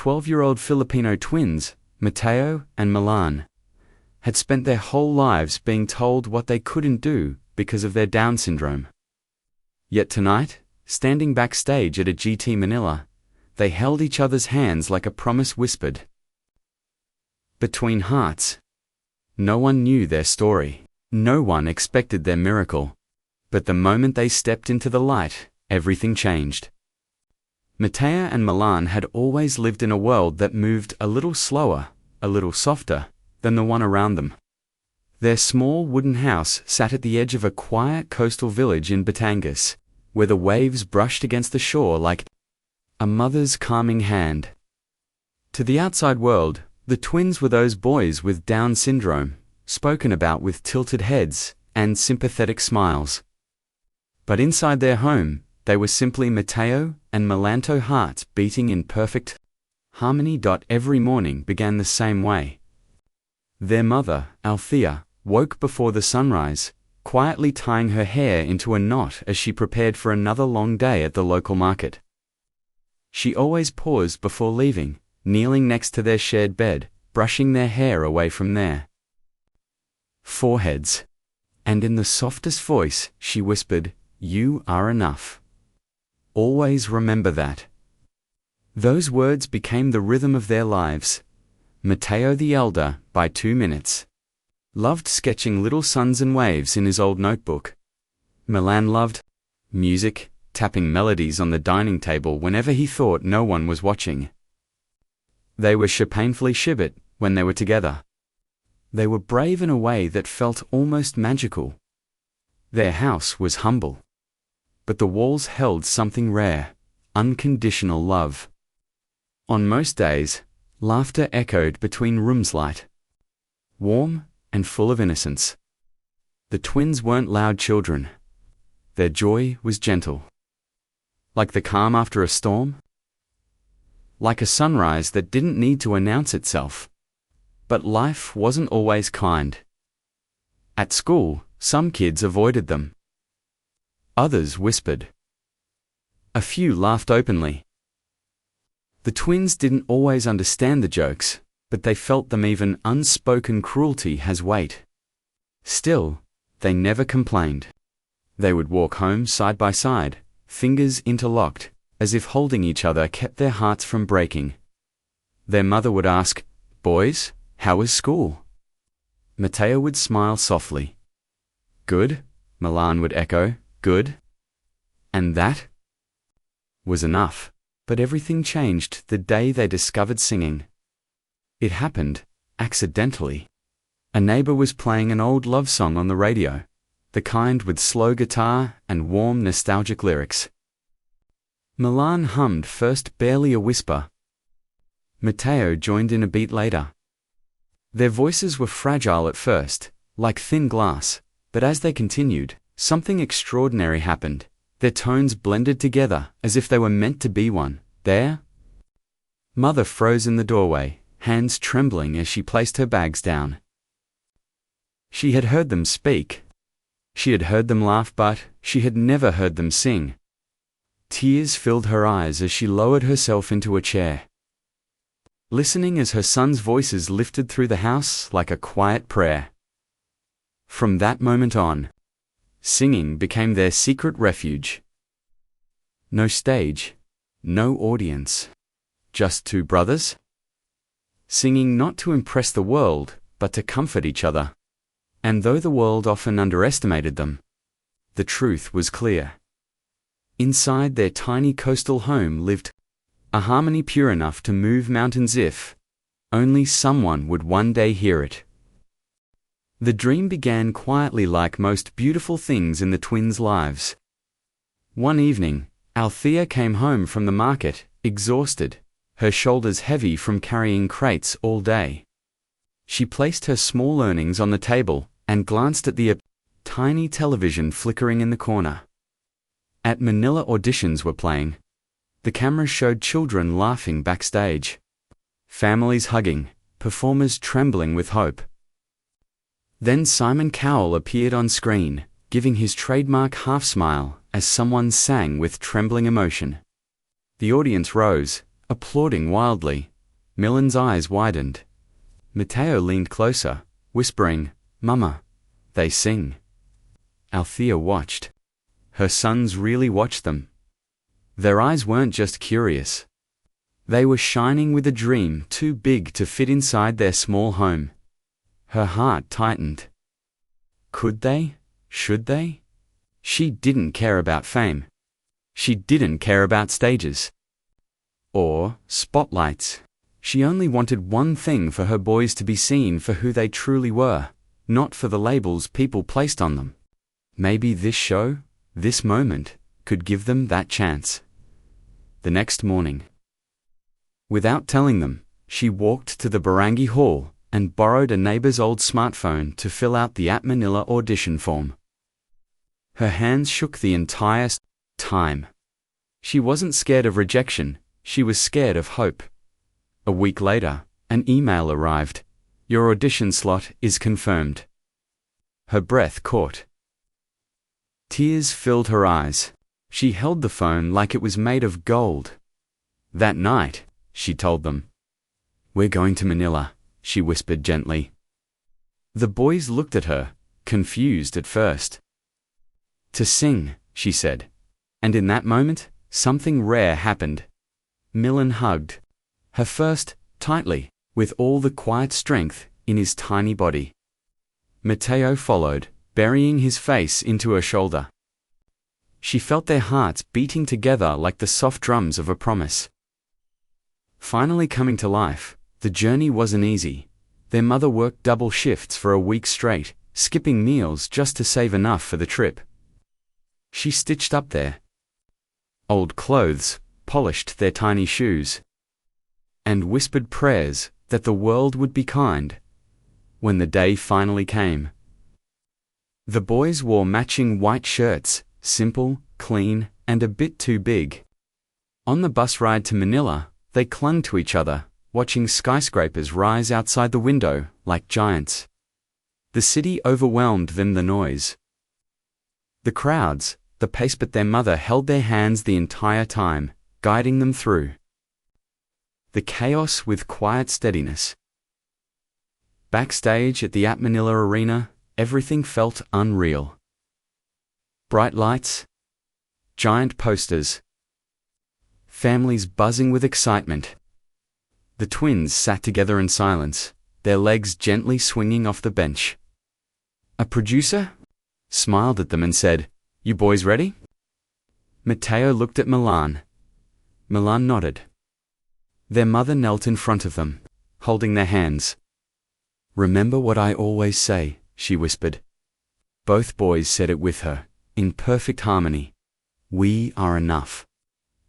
12-year-old Filipino twins, Mateo and Milan, had spent their whole lives being told what they couldn't do because of their Down syndrome. Yet tonight, standing backstage at AGT Manila, they held each other's hands like a promise whispered between hearts. No one knew their story. No one expected their miracle. But the moment they stepped into the light, everything changed. Mateo and Milan had always lived in a world that moved a little slower, a little softer, than the one around them. Their small wooden house sat at the edge of a quiet coastal village in Batangas, where the waves brushed against the shore like a mother's calming hand. To the outside world, the twins were those boys with Down syndrome, spoken about with tilted heads and sympathetic smiles. But inside their home, they were simply Mateo and Milanto hearts beating in perfect harmony. Every morning began the same way. Their mother, Althea, woke before the sunrise, quietly tying her hair into a knot as she prepared for another long day at the local market. She always paused before leaving, kneeling next to their shared bed, brushing their hair away from their foreheads. And in the softest voice, she whispered, "You are enough. Always remember that." Those words became the rhythm of their lives. Mateo the elder, by 2 minutes, loved sketching little suns and waves in his old notebook. Milan loved music, tapping melodies on the dining table whenever he thought no one was watching. They were painfully shibboleth when they were together. They were brave in a way that felt almost magical. Their house was humble, but the walls held something rare, unconditional love. On most days, laughter echoed between rooms, light, warm, and full of innocence. The twins weren't loud children. Their joy was gentle. Like the calm after a storm. Like a sunrise that didn't need to announce itself. But life wasn't always kind. At school, some kids avoided them. Others whispered. A few laughed openly. The twins didn't always understand the jokes, but they felt them. Even unspoken cruelty has weight. Still, they never complained. They would walk home side by side, fingers interlocked, as if holding each other kept their hearts from breaking. Their mother would ask, "Boys, how was school?" Mateo would smile softly. "Good," Milan would echo, "good." And that was enough. But everything changed the day they discovered singing. It happened accidentally. A neighbor was playing an old love song on the radio, the kind with slow guitar and warm nostalgic lyrics. Milan hummed first, barely a whisper. Mateo joined in a beat later. Their voices were fragile at first, like thin glass, but as they continued, something extraordinary happened. Their tones blended together as if they were meant to be one. Their mother froze in the doorway, hands trembling as she placed her bags down. She had heard them speak. She had heard them laugh, but she had never heard them sing. Tears filled her eyes as she lowered herself into a chair, listening as her sons' voices lifted through the house like a quiet prayer. From that moment on, singing became their secret refuge. No stage, no audience, just two brothers, singing not to impress the world, but to comfort each other. And though the world often underestimated them, the truth was clear. Inside their tiny coastal home lived a harmony pure enough to move mountains if only someone would one day hear it. The dream began quietly, like most beautiful things in the twins' lives. One evening, Althea came home from the market, exhausted, her shoulders heavy from carrying crates all day. She placed her small earnings on the table and glanced at the tiny television flickering in the corner. At Manila auditions were playing. The camera showed children laughing backstage, families hugging, performers trembling with hope. Then Simon Cowell appeared on screen, giving his trademark half-smile as someone sang with trembling emotion. The audience rose, applauding wildly, Milan's eyes widened. Matteo leaned closer, whispering, "Mama, they sing." Althea watched. Her sons really watched them. Their eyes weren't just curious. They were shining with a dream too big to fit inside their small home. Her heart tightened. Could they? Should they? She didn't care about fame. She didn't care about stages or spotlights. She only wanted one thing: for her boys to be seen for who they truly were, not for the labels people placed on them. Maybe this show, this moment, could give them that chance. The next morning, without telling them, she walked to the Barangay Hall and borrowed a neighbor's old smartphone to fill out the AGT Manila audition form. Her hands shook the entire time. She wasn't scared of rejection, she was scared of hope. A week later, an email arrived. "Your audition slot is confirmed." Her breath caught. Tears filled her eyes. She held the phone like it was made of gold. That night, she told them. "We're going to Manila," she whispered gently. The boys looked at her, confused at first. "To sing," she said. And in that moment, something rare happened. Milan hugged her first, tightly, with all the quiet strength in his tiny body. Matteo followed, burying his face into her shoulder. She felt their hearts beating together like the soft drums of a promise. Finally coming to life, the journey wasn't easy. Their mother worked double shifts for a week straight, skipping meals just to save enough for the trip. She stitched up their old clothes, polished their tiny shoes, and whispered prayers that the world would be kind. When the day finally came, the boys wore matching white shirts, simple, clean, and a bit too big. On the bus ride to Manila, they clung to each other, watching skyscrapers rise outside the window like giants. The city overwhelmed them, the noise, the crowds, the pace, but their mother held their hands the entire time, guiding them through the chaos with quiet steadiness. Backstage at the AGT Manila Arena, everything felt unreal. Bright lights, giant posters, families buzzing with excitement. The twins sat together in silence, their legs gently swinging off the bench. A producer smiled at them and said, "You boys ready?" Matteo looked at Milan. Milan nodded. Their mother knelt in front of them, holding their hands. "Remember what I always say," she whispered. Both boys said it with her, in perfect harmony. "We are enough."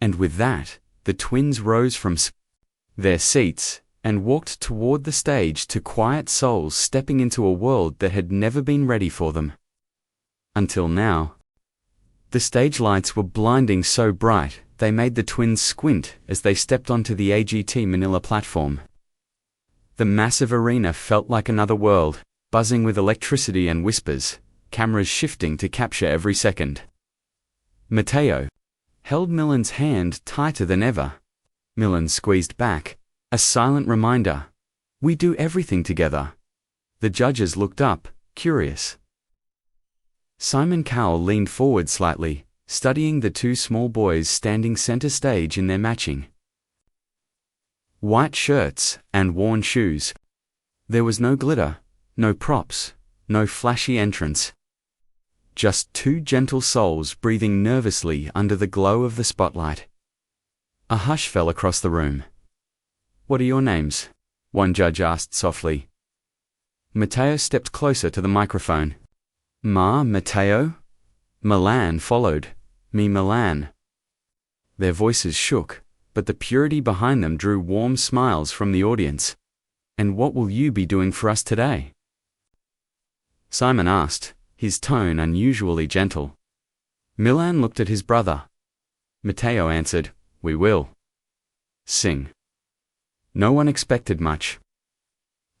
And with that, the twins rose from their seats and walked toward the stage to quiet souls stepping into a world that had never been ready for them. Until now, the stage lights were blinding, so bright they made the twins squint as they stepped onto the AGT Manila platform. The massive arena felt like another world, buzzing with electricity and whispers, cameras shifting to capture every second. Matteo held Milan's hand tighter than ever. Milan squeezed back, a silent reminder. "We do everything together." The judges looked up, curious. Simon Cowell leaned forward slightly, studying the two small boys standing center stage in their matching white shirts and worn shoes. There was no glitter, no props, no flashy entrance. Just two gentle souls breathing nervously under the glow of the spotlight. A hush fell across the room. "What are your names?" one judge asked softly. Matteo stepped closer to the microphone. Matteo. Milan followed. Me, Milan. Their voices shook, but the purity behind them drew warm smiles from the audience. "And what will you be doing for us today?" Simon asked, his tone unusually gentle. Milan looked at his brother. Matteo answered, "We will sing." No one expected much.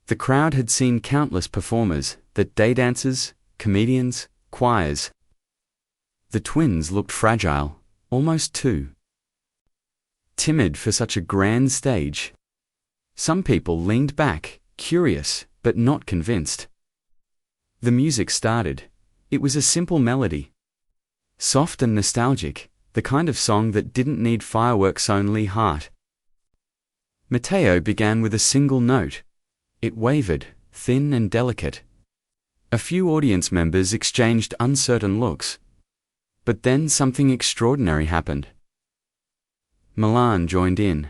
The crowd had seen countless performers, that day dancers, comedians, choirs. The twins looked fragile, almost too timid for such a grand stage. Some people leaned back, curious, but not convinced. The music started. It was a simple melody. Soft and nostalgic, the kind of song that didn't need fireworks, only heart. Matteo began with a single note. It wavered, thin and delicate. A few audience members exchanged uncertain looks. But then something extraordinary happened. Milan joined in,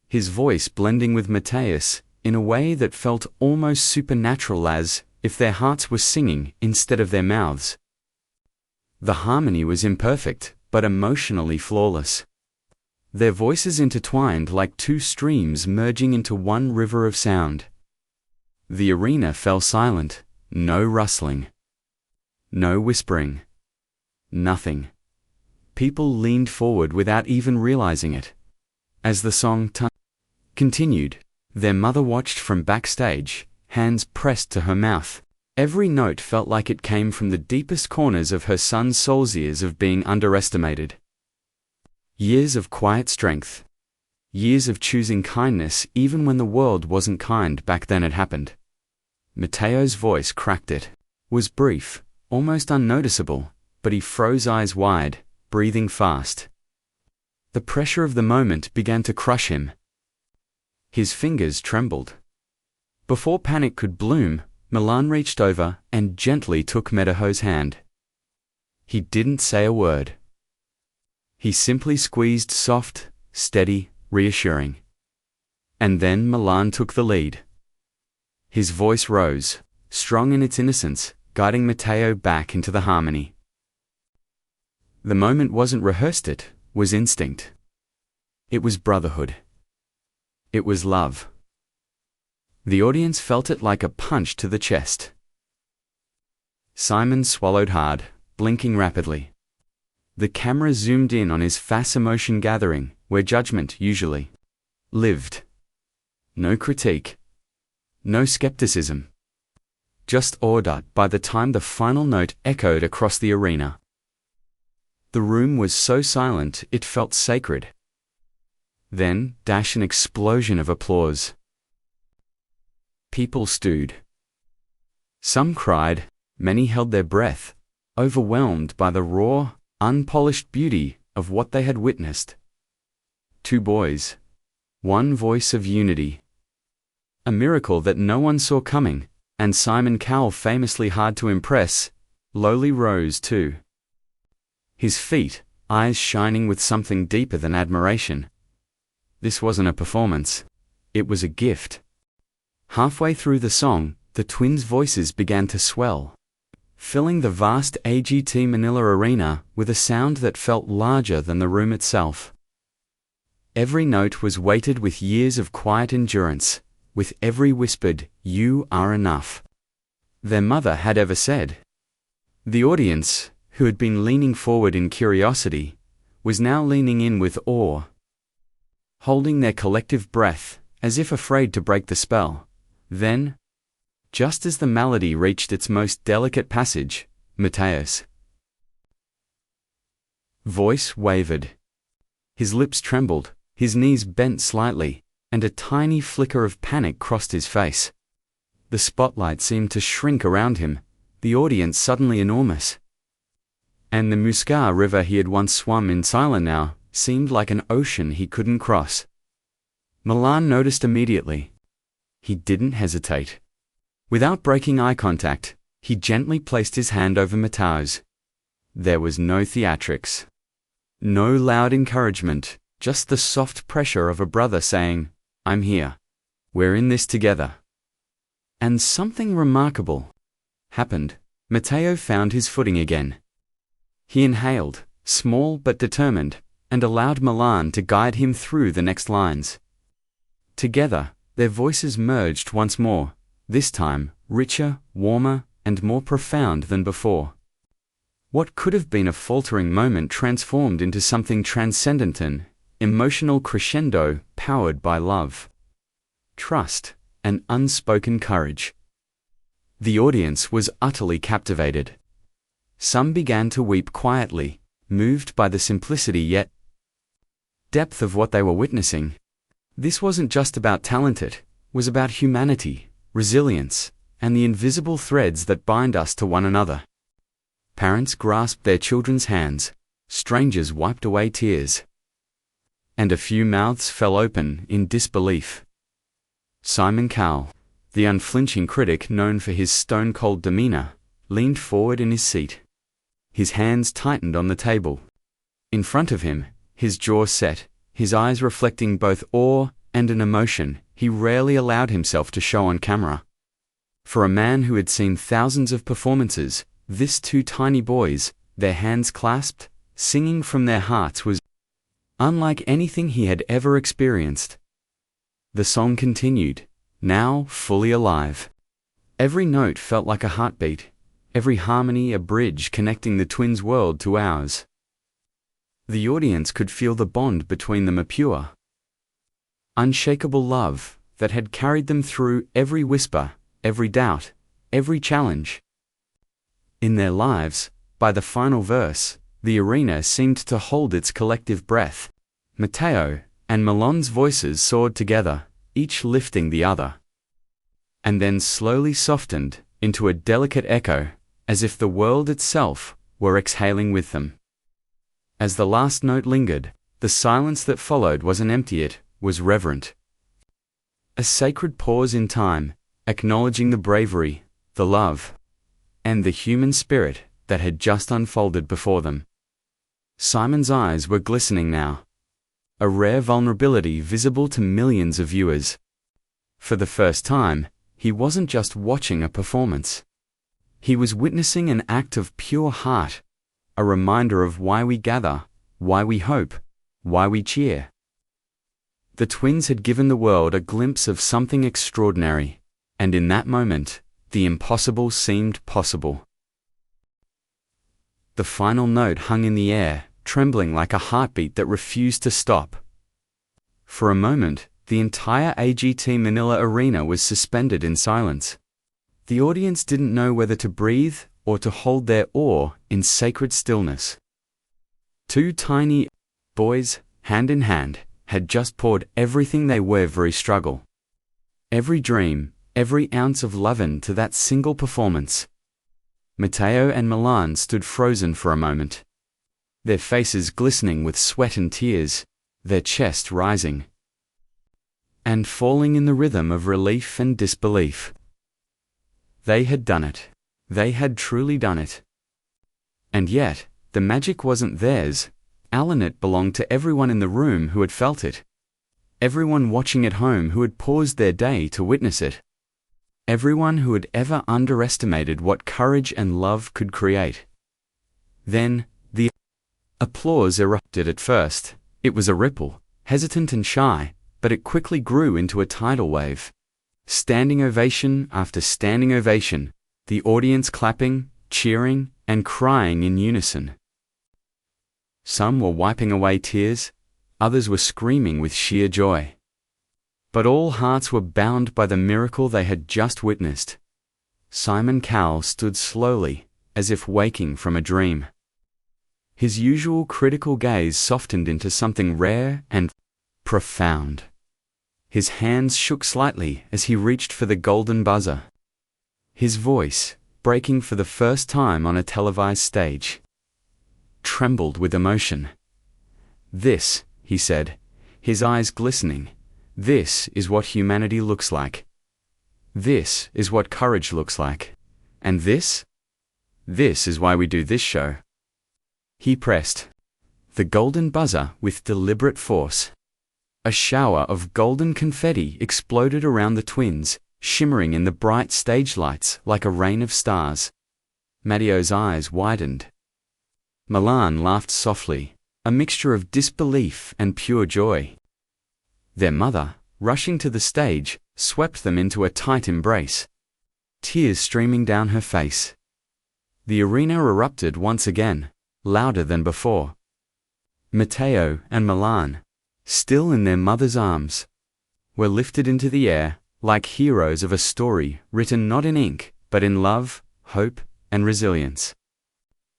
his voice blending with Matteo's in a way that felt almost supernatural, as if their hearts were singing instead of their mouths. The harmony was imperfect, but emotionally flawless. Their voices intertwined like two streams merging into one river of sound. The arena fell silent, no rustling, no whispering, nothing. People leaned forward without even realizing it. As the song continued, their mother watched from backstage, hands pressed to her mouth. Every note felt like it came from the deepest corners of her son's soul's years of being underestimated. Years of quiet strength. Years of choosing kindness even when the world wasn't kind. Back then it happened. Matteo's voice cracked. It was brief, almost unnoticeable, but he froze, eyes wide, breathing fast. The pressure of the moment began to crush him. His fingers trembled. Before panic could bloom, Milan reached over and gently took Matteo's hand. He didn't say a word. He simply squeezed, soft, steady, reassuring. And then Milan took the lead. His voice rose, strong in its innocence, guiding Matteo back into the harmony. The moment wasn't rehearsed, it was instinct. It was brotherhood. It was love. The audience felt it like a punch to the chest. Simon swallowed hard, blinking rapidly. The camera zoomed in on his face, emotion gathering, where judgment usually lived. No critique. No skepticism. Just order. By the time the final note echoed across the arena, the room was so silent it felt sacred. Then, an explosion of applause. People stewed. Some cried, many held their breath, overwhelmed by the raw, unpolished beauty of what they had witnessed. Two boys. One voice of unity. A miracle that no one saw coming, and Simon Cowell, famously hard to impress, lowly rose too. His feet, eyes shining with something deeper than admiration. This wasn't a performance. It was a gift. Halfway through the song, the twins' voices began to swell, filling the vast AGT Manila arena with a sound that felt larger than the room itself. Every note was weighted with years of quiet endurance, with every whispered, "You are enough," their mother had ever said. The audience, who had been leaning forward in curiosity, was now leaning in with awe, holding their collective breath, as if afraid to break the spell. Then, just as the melody reached its most delicate passage, Matteo's voice wavered. His lips trembled, his knees bent slightly, and a tiny flicker of panic crossed his face. The spotlight seemed to shrink around him, the audience suddenly enormous. And the Musca river he had once swum in silence now seemed like an ocean he couldn't cross. Milan noticed immediately. He didn't hesitate. Without breaking eye contact, he gently placed his hand over Matteo's. There was no theatrics. No loud encouragement, just the soft pressure of a brother saying, "I'm here. We're in this together." And something remarkable happened. Matteo found his footing again. He inhaled, small but determined, and allowed Milan to guide him through the next lines. Together, their voices merged once more, this time richer, warmer, and more profound than before. What could have been a faltering moment transformed into something transcendent, an emotional crescendo powered by love, trust, and unspoken courage. The audience was utterly captivated. Some began to weep quietly, moved by the simplicity yet depth of what they were witnessing. This wasn't just about talent, it was about humanity, resilience, and the invisible threads that bind us to one another. Parents grasped their children's hands, strangers wiped away tears, and a few mouths fell open in disbelief. Simon Cowell, the unflinching critic known for his stone-cold demeanor, leaned forward in his seat. His hands tightened on the table. In front of him, his jaw set, his eyes reflecting both awe and an emotion he rarely allowed himself to show on camera. For a man who had seen thousands of performances, this two tiny boys, their hands clasped, singing from their hearts was unlike anything he had ever experienced. The song continued, now fully alive. Every note felt like a heartbeat, every harmony a bridge connecting the twins' world to ours. The audience could feel the bond between them, a pure, unshakable love that had carried them through every whisper, every doubt, every challenge. In their lives, by the final verse, the arena seemed to hold its collective breath. Matteo and Milan's voices soared together, each lifting the other, and then slowly softened into a delicate echo, as if the world itself were exhaling with them. As the last note lingered, the silence that followed wasn't empty, it was reverent. A sacred pause in time, acknowledging the bravery, the love, and the human spirit that had just unfolded before them. Simon's eyes were glistening now, a rare vulnerability visible to millions of viewers. For the first time, he wasn't just watching a performance. He was witnessing an act of pure heart, a reminder of why we gather, why we hope, why we cheer. The twins had given the world a glimpse of something extraordinary, and in that moment, the impossible seemed possible. The final note hung in the air, trembling like a heartbeat that refused to stop. For a moment, the entire AGT Manila arena was suspended in silence. The audience didn't know whether to breathe or to hold their awe in sacred stillness. Two tiny boys, hand in hand, had just poured everything they were every struggle, every dream, every ounce of love into that single performance. Matteo and Milan stood frozen for a moment, their faces glistening with sweat and tears, their chest rising and falling in the rhythm of relief and disbelief. They had done it. They had truly done it. And yet, the magic wasn't theirs. It belonged to everyone in the room who had felt it. Everyone watching at home who had paused their day to witness it. Everyone who had ever underestimated what courage and love could create. Then, the applause erupted. At first, it was a ripple, hesitant and shy, but it quickly grew into a tidal wave. Standing ovation after standing ovation, the audience clapping, cheering, and crying in unison. Some were wiping away tears, others were screaming with sheer joy. But all hearts were bound by the miracle they had just witnessed. Simon Cowell stood slowly, as if waking from a dream. His usual critical gaze softened into something rare and profound. His hands shook slightly as he reached for the golden buzzer. His voice, breaking for the first time on a televised stage, trembled with emotion. "This," he said, his eyes glistening, "this is what humanity looks like. This is what courage looks like. And this is why we do this show." He pressed the golden buzzer with deliberate force. A shower of golden confetti exploded around the twins, shimmering in the bright stage lights like a rain of stars. Matteo's eyes widened. Milan laughed softly, a mixture of disbelief and pure joy. Their mother, rushing to the stage, swept them into a tight embrace, tears streaming down her face. The arena erupted once again, louder than before. Matteo and Milan, still in their mother's arms, were lifted into the air like heroes of a story written not in ink, but in love, hope, and resilience.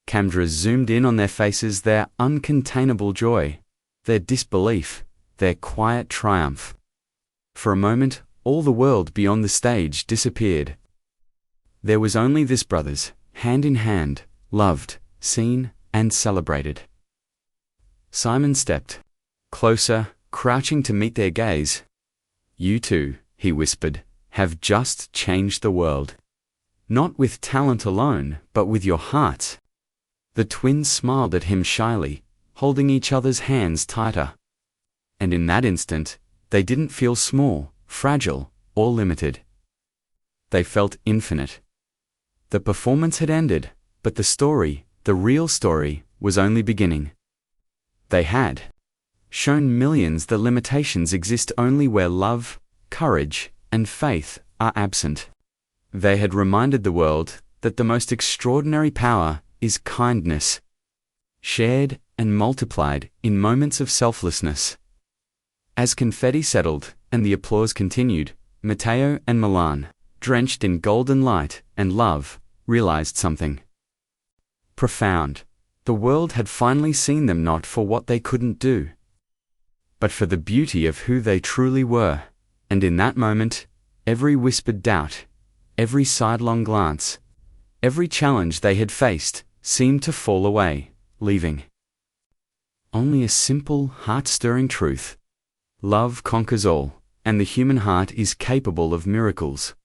Cameras zoomed in on their faces, their uncontainable joy, their disbelief, their quiet triumph. For a moment, all the world beyond the stage disappeared. There was only this brothers, hand in hand, loved, seen, and celebrated. Simon stepped closer, crouching to meet their gaze. "You two," he whispered, "have just changed the world. Not with talent alone, but with your hearts." The twins smiled at him shyly, holding each other's hands tighter. And in that instant, they didn't feel small, fragile, or limited. They felt infinite. The performance had ended, but the story, the real story, was only beginning. They had shown millions that limitations exist only where love, courage, and faith are absent. They had reminded the world that the most extraordinary power is kindness, shared and multiplied in moments of selflessness. As confetti settled and the applause continued, Matteo and Milan, drenched in golden light and love, realized something profound. The world had finally seen them not for what they couldn't do, but for the beauty of who they truly were. And in that moment, every whispered doubt, every sidelong glance, every challenge they had faced, seemed to fall away, leaving only a simple, heart-stirring truth. Love conquers all, and the human heart is capable of miracles.